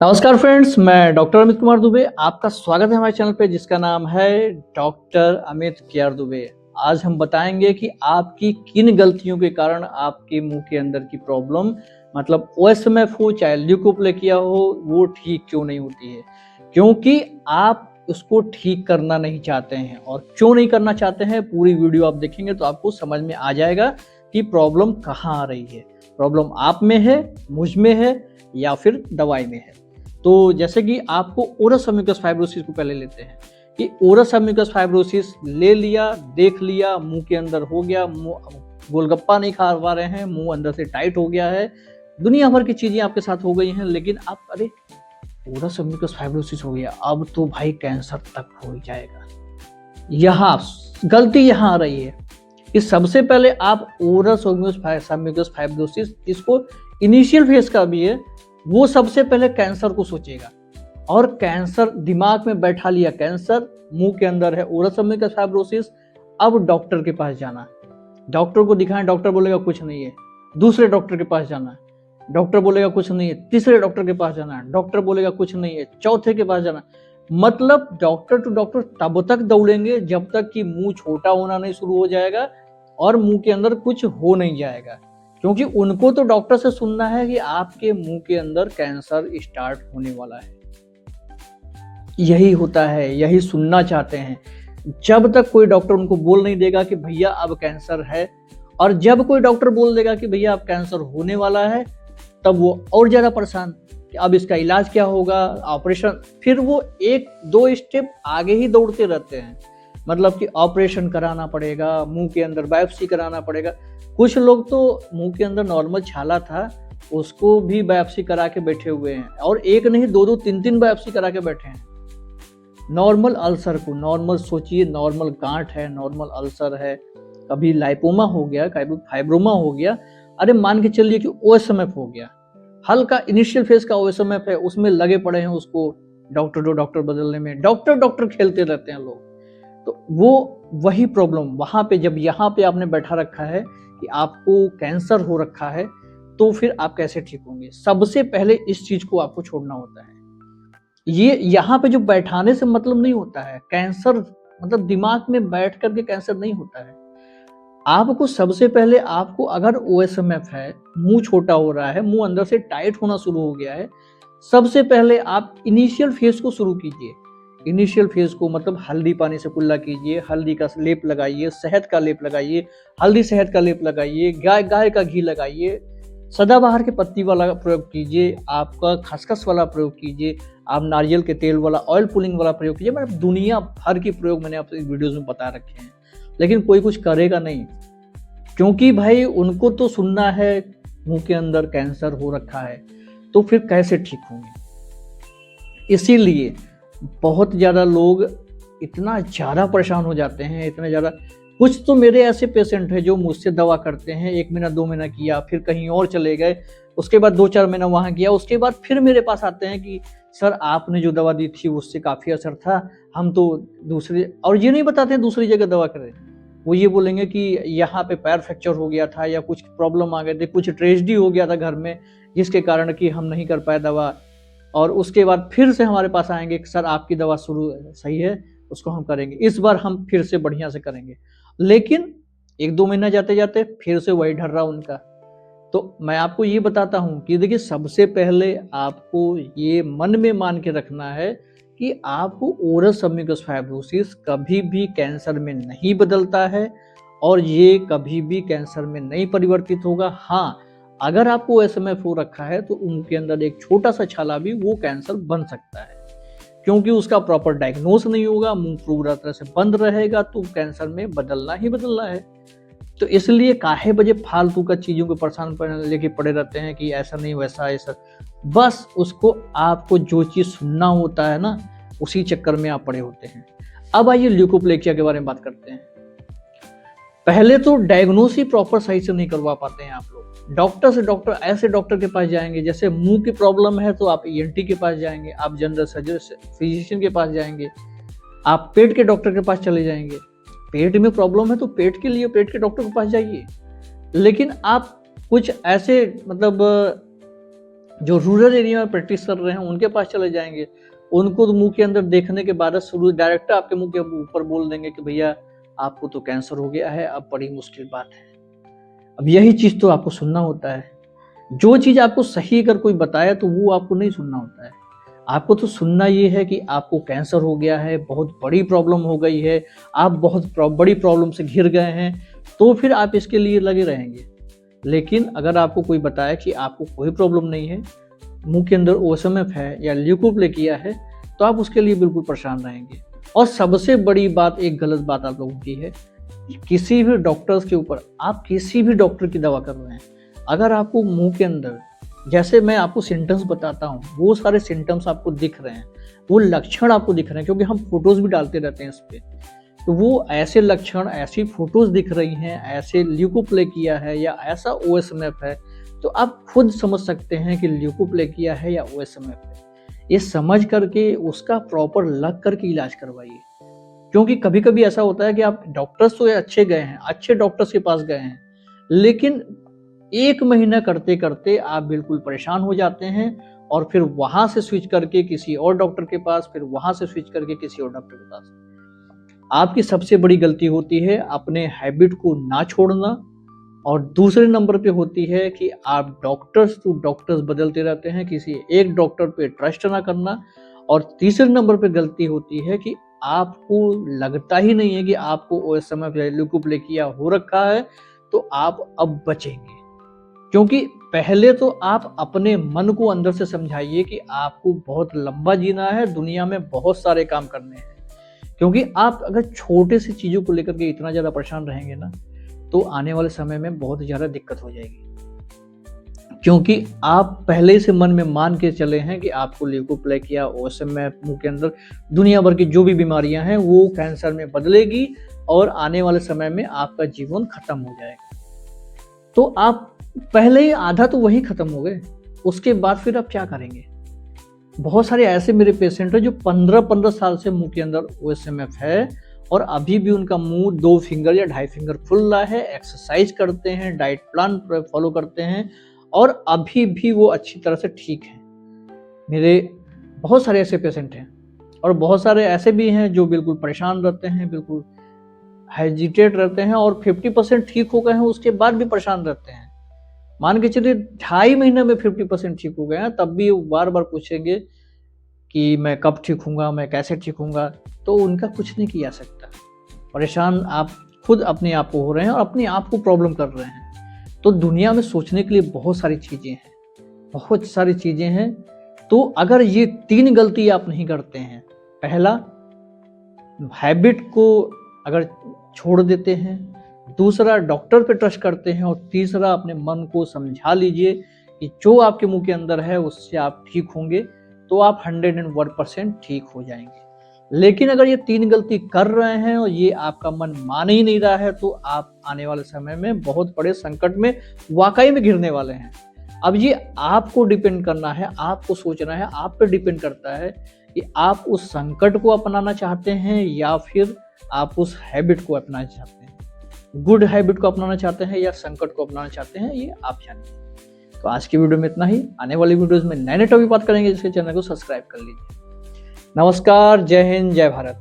नमस्कार फ्रेंड्स, मैं डॉक्टर अमित कुमार दुबे। आपका स्वागत है हमारे चैनल पे जिसका नाम है डॉक्टर अमित केयर दुबे। आज हम बताएंगे कि आपकी किन गलतियों के कारण आपके मुंह के अंदर की प्रॉब्लम मतलब ओएसएमएफ हो चाहे ल्यूकोप्लेकिया हो वो ठीक क्यों नहीं होती है, क्योंकि आप उसको ठीक करना नहीं चाहते हैं। और क्यों नहीं करना चाहते हैं, पूरी वीडियो आप देखेंगे तो आपको समझ में आ जाएगा कि प्रॉब्लम कहाँ आ रही है। प्रॉब्लम आप में है, मुझ में है या फिर दवाई में है। तो जैसे कि आपको ओरस अम्यूकस फाइब्रोसिस को पहले लेते हैं कि ओरस अम्यूकस फाइब्रोसिस ले लिया, देख लिया, मुंह के अंदर हो गया, गोलगप्पा नहीं खा पा रहे हैं, मुंह अंदर से टाइट हो गया है, दुनिया भर की चीजें आपके साथ हो गई हैं, लेकिन आप अरे ओरस अम्यूकस फाइब्रोसिस हो गया, अब तो भाई कैंसर तक हो जाएगा। यहाँ गलती यहाँ आ रही है कि सबसे पहले आप ओरस अम्यूकस फाइब्रोसिस जिसको इनिशियल फेज का भी है वो सबसे पहले कैंसर को सोचेगा और कैंसर दिमाग में बैठा लिया। कैंसर मुंह के अंदर है, ओरस अम्यूकस फाइब्रोसिस। अब डॉक्टर के पास जाना, डॉक्टर को दिखाएं, डॉक्टर बोलेगा कुछ नहीं है। दूसरे डॉक्टर के पास जाना, डॉक्टर बोलेगा कुछ नहीं है। तीसरे डॉक्टर के पास जाना, डॉक्टर बोलेगा कुछ नहीं है। चौथे के पास जाना, मतलब डॉक्टर टू डॉक्टर तब तक दौड़ेंगे जब तक कि मुंह छोटा होना नहीं शुरू हो जाएगा और मुंह के अंदर कुछ हो नहीं जाएगा, क्योंकि उनको तो डॉक्टर से सुनना है कि आपके मुंह के अंदर कैंसर स्टार्ट होने वाला है। यही होता है, यही सुनना चाहते हैं। जब तक कोई डॉक्टर उनको बोल नहीं देगा कि भैया अब कैंसर है, और जब कोई डॉक्टर बोल देगा कि भैया अब कैंसर होने वाला है, तब वो और ज्यादा परेशान कि अब इसका इलाज क्या होगा, ऑपरेशन। फिर वो एक दो स्टेप आगे ही दौड़ते रहते हैं, मतलब कि ऑपरेशन कराना पड़ेगा, मुंह के अंदर बायोप्सी कराना पड़ेगा। कुछ लोग तो मुंह के अंदर नॉर्मल छाला था उसको भी बायोप्सी करा के बैठे हुए हैं, और एक नहीं दो दो तीन तीन बायोप्सी करा के बैठे हैं। नॉर्मल अल्सर को नॉर्मल सोचिए, नॉर्मल गांठ है, नॉर्मल अल्सर है, कभी लाइपोमा हो गया, कभी फाइब्रोमा हो गया, अरे मान के चलिए कि ओएसएमएफ हो गया, हल्का इनिशियल फेज का ओएसएमएफ है, उसमें लगे पड़े हैं उसको डॉक्टर टू डॉक्टर बदलने में, डॉक्टर डॉक्टर खेलते रहते हैं लोग। तो वो वही प्रॉब्लम वहां पे, जब यहाँ पे आपने बैठा रखा है कि आपको कैंसर हो रखा है, तो फिर आप कैसे ठीक होंगे। सबसे पहले इस चीज को आपको छोड़ना होता है। ये यहाँ पे जो बैठाने से मतलब नहीं होता है, कैंसर मतलब दिमाग में बैठ करके कैंसर नहीं होता है। आपको सबसे पहले, आपको अगर ओएसएमएफ है, मुंह छोटा हो रहा है, मुंह अंदर से टाइट होना शुरू हो गया है, सबसे पहले आप इनिशियल फेज को शुरू कीजिए। इनिशियल फेज को मतलब हल्दी पानी से कुल्ला कीजिए, हल्दी का लेप लगाइए, शहद का लेप लगाइए, हल्दी शहद का लेप लगाइए, गाय का घी लगाइए, सदाबहार के पत्ती वाला प्रयोग कीजिए, आपका खसखस वाला प्रयोग कीजिए, आप नारियल के तेल वाला, ऑयल पुलिंग वाला प्रयोग कीजिए। मतलब दुनिया भर के प्रयोग मैंने आपसे इस वीडियोस में बता रखे हैं, लेकिन कोई कुछ करेगा नहीं, क्योंकि भाई उनको तो सुनना है मुंह के अंदर कैंसर हो रखा है, तो फिर कैसे ठीक होंगे। इसीलिए बहुत ज़्यादा लोग इतना ज़्यादा परेशान हो जाते हैं, इतना ज़्यादा। कुछ तो मेरे ऐसे पेशेंट हैं जो मुझसे दवा करते हैं, 1 महीना 2 महीना किया, फिर कहीं और चले गए, उसके बाद 2-4 महीना वहाँ किया, उसके बाद फिर मेरे पास आते हैं कि सर आपने जो दवा दी थी उससे काफ़ी असर था, हम तो दूसरे, और ये नहीं बताते हैं दूसरी जगह दवा करें। वो ये बोलेंगे कि यहाँ पे पैर फ्रैक्चर हो गया था या कुछ प्रॉब्लम आ गए थे, कुछ ट्रेजेडी हो गया था घर में, जिसके कारण कि हम नहीं कर पाए दवा। और उसके बाद फिर से हमारे पास आएंगे कि सर आपकी दवा शुरू सही है, उसको हम करेंगे, इस बार हम फिर से बढ़िया से करेंगे। लेकिन 1-2 महीना जाते जाते फिर से वही ढर्रा उनका। तो मैं आपको ये बताता हूँ कि देखिए, सबसे पहले आपको ये मन में मान के रखना है कि आपको ओरस अम्यूकस फाइब्रोसिस कभी भी कैंसर में नहीं बदलता है और ये कभी भी कैंसर में नहीं परिवर्तित होगा। हाँ, अगर आपको ओएसएमएफ हो रखा है तो उनके अंदर एक छोटा सा छाला भी वो कैंसर बन सकता है, क्योंकि उसका प्रॉपर डायग्नोस नहीं होगा, मुंह पूरा तरह से बंद रहेगा, तो कैंसर में बदलना ही बदलना है। तो इसलिए काहे बजे फालतू का चीज़ों को परेशान लेके पड़े रहते हैं कि ऐसा नहीं वैसा ऐसा। बस उसको, आपको जो चीज़ सुनना होता है ना, उसी चक्कर में आप पड़े होते हैं। अब आइए ल्यूकोप्लेकिया के बारे में बात करते हैं। पहले तो डायग्नोस ही प्रॉपर सही से नहीं करवा पाते हैं आप लोग। डॉक्टर से डॉक्टर, ऐसे डॉक्टर के पास जाएंगे, जैसे मुंह की प्रॉब्लम है तो आप ईएनटी के पास जाएंगे, आप जनरल फिजिशियन के पास जाएंगे, आप पेट के डॉक्टर के पास चले जाएंगे। पेट में प्रॉब्लम है तो पेट के लिए पेट के डॉक्टर के पास जाइए। लेकिन आप कुछ ऐसे मतलब जो रूरल एरिया में प्रैक्टिस कर रहे हैं उनके पास चले जाएंगे, उनको तो मुंह के अंदर देखने के बाद शुरू डायरेक्ट आपके मुंह के ऊपर बोल देंगे कि भैया आपको तो कैंसर हो गया है, अब बड़ी मुश्किल बात है। अब यही चीज तो आपको सुनना होता है। जो चीज आपको सही अगर कोई बताया तो वो आपको नहीं सुनना होता है। आपको तो सुनना ये है कि आपको कैंसर हो गया है, बहुत बड़ी प्रॉब्लम हो गई है, आप बहुत बड़ी प्रॉब्लम से घिर गए हैं, तो फिर आप इसके लिए लगे रहेंगे। लेकिन अगर आपको कोई बताया कि आपको कोई प्रॉब्लम नहीं है, मुंह के अंदर ओएसएमएफ है या ल्यूकोप्लेकिया है, तो आप उसके लिए बिल्कुल परेशान रहेंगे। और सबसे बड़ी बात, एक गलत बात आप लोगों की है, किसी भी डॉक्टर्स के ऊपर, आप किसी भी डॉक्टर की दवा कर रहे हैं, अगर आपको मुंह के अंदर, जैसे मैं आपको सिम्टम्स बताता हूँ, वो सारे सिम्टम्स आपको दिख रहे हैं, वो लक्षण आपको दिख रहे हैं, क्योंकि हम फोटोज भी डालते रहते हैं इस पे, तो वो ऐसे लक्षण, ऐसी फोटोज दिख रही हैं, ऐसे ल्यूकोप्लेकिया है या ऐसा ओएसएमएफ है, तो आप खुद समझ सकते हैं कि ल्यूकोप्लेकिया है या ओएसएमएफ है। ये समझ करके उसका प्रॉपर लग करके इलाज करवाइए। क्योंकि कभी कभी ऐसा होता है कि आप डॉक्टर्स तो अच्छे गए हैं, अच्छे डॉक्टर्स के पास गए हैं, लेकिन 1 महीना करते करते आप बिल्कुल परेशान हो जाते हैं, और फिर वहां से स्विच करके किसी और डॉक्टर के पास, फिर वहां से स्विच करके किसी और डॉक्टर के पास। आपकी सबसे बड़ी गलती होती है अपने हैबिट को ना छोड़ना, और दूसरे नंबर पे होती है कि आप डॉक्टर्स टू डॉक्टर्स बदलते रहते हैं, किसी एक डॉक्टर पे ट्रस्ट ना करना, और तीसरे नंबर पे गलती होती है कि आपको लगता ही नहीं है कि आपको ओएसएमएफ या ल्यूकोप्लेकिया हो रखा है, तो आप अब बचेंगे। क्योंकि पहले तो आप अपने मन को अंदर से समझाइए कि आपको बहुत लंबा जीना है, दुनिया में बहुत सारे काम करने हैं। क्योंकि आप अगर छोटे से चीज़ों को लेकर के इतना ज़्यादा परेशान रहेंगे ना, तो आने वाले समय में बहुत ज़्यादा दिक्कत हो जाएगी। क्योंकि आप पहले से मन में मान के चले हैं कि आपको ल्यूकोप्लेकिया, ओएसएमएफ, मुंह के अंदर दुनिया भर की जो भी बीमारियां हैं वो कैंसर में बदलेगी, और आने वाले समय में आपका जीवन खत्म हो जाएगा। तो आप पहले ही आधा तो वही खत्म हो गए, उसके बाद फिर आप क्या करेंगे? बहुत सारे ऐसे मेरे पेशेंट हैं जो 15-15 साल से मुंह के अंदर ओएसएमएफ है, और अभी भी उनका मुंह 2 फिंगर या 2.5 फिंगर फुल रहा है, एक्सरसाइज करते हैं, डाइट प्लान फॉलो करते हैं, और अभी भी वो अच्छी तरह से ठीक हैं। मेरे बहुत सारे ऐसे पेशेंट हैं, और बहुत सारे ऐसे भी हैं जो बिल्कुल परेशान रहते हैं, बिल्कुल हेजिटेट रहते हैं, और 50% ठीक हो गए हैं, उसके बाद भी परेशान रहते हैं। मान के चलिए 2.5 महीने में 50% ठीक हो गए हैं, तब भी वो बार बार पूछेंगे कि मैं कब ठीक होऊंगा, मैं कैसे ठीक होऊंगा। तो उनका कुछ नहीं किया सकता। परेशान आप खुद अपने आप को हो रहे हैं, और अपने आप को प्रॉब्लम कर रहे हैं। तो दुनिया में सोचने के लिए बहुत सारी चीज़ें हैं, बहुत सारी चीज़ें हैं। तो अगर ये 3 गलती आप नहीं करते हैं, पहला, हैबिट को अगर छोड़ देते हैं, दूसरा डॉक्टर पे ट्रस्ट करते हैं, और तीसरा अपने मन को समझा लीजिए कि जो आपके मुंह के अंदर है उससे आप ठीक होंगे, तो आप 101% ठीक हो जाएंगे। लेकिन अगर ये 3 गलती कर रहे हैं और ये आपका मन मान ही नहीं रहा है, तो आप आने वाले समय में बहुत बड़े संकट में वाकई में घिरने वाले हैं। अब ये आपको डिपेंड करना है, आपको सोचना है, आप पे डिपेंड करता है कि आप उस संकट को अपनाना चाहते हैं या फिर आप उस हैबिट को अपनाना चाहते हैं। गुड हैबिट को अपनाना चाहते हैं या संकट को अपनाना चाहते हैं, ये आप जानिए। तो आज की वीडियो में इतना ही। आने वाली वीडियोस में नए नए टॉपिक बात करेंगे, जिसके चैनल को सब्सक्राइब कर लीजिए। नमस्कार, जय हिंद, जय भारत।